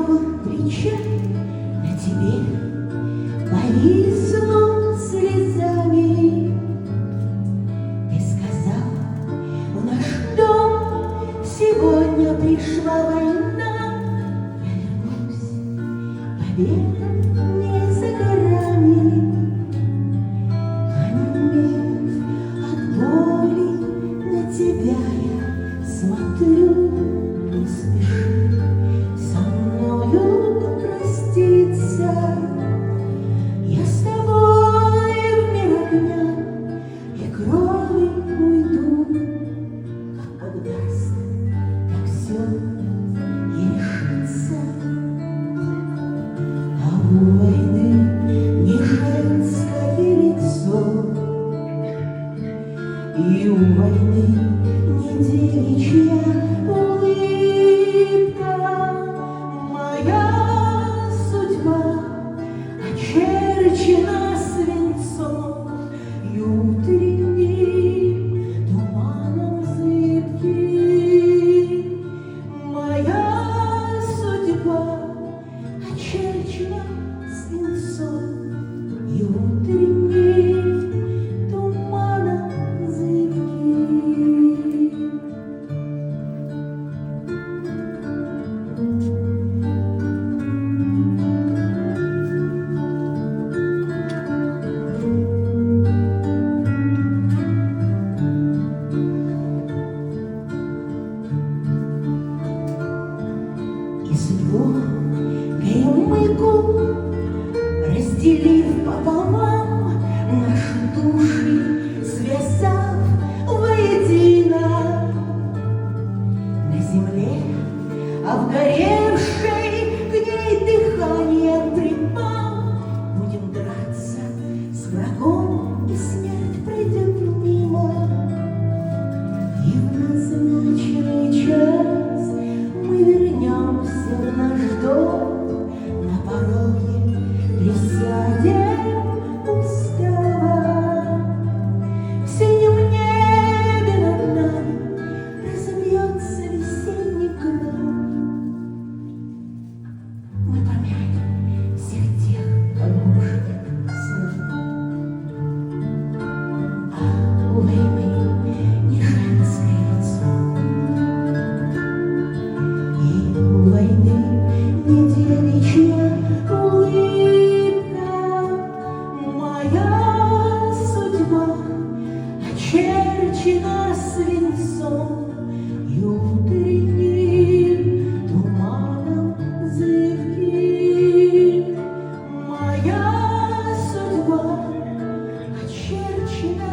разговор крича на тебе повисну слезами. Ты сказал, в наш дом сегодня пришла война. Я вернусь, победа не за горами. Онемев от боли, на тебя я смотрю. Не спеши со мною проститься. Я с тобой в мир огня и крови уйду. Как Бог даст, так все и решится. А у войны не женское лицо, и у войны не девичья улыбка. Моя судьба очерчена свинцом и утренним туманом зыбким. Моя судьба очерчена свинцом и утренним туманом зыбким. И судьбу горемыку, разделив пополам, наши души связав воедино. На земле, обгоревшей, к ней дыханием припал, будем драться с врагом, и смерть пройдет мимо. И в назначенный час мы вернемся в наш дом, на пороге присядем устало. В синем небе над нами разобьется весенний гром. Мы помянем всех тех, кому уже нет сна. А у войны не женское лицо, и у войны не девичья улыбка. Моя судьба очерчена свинцом и утренним туманом зыбким. Моя судьба очерчена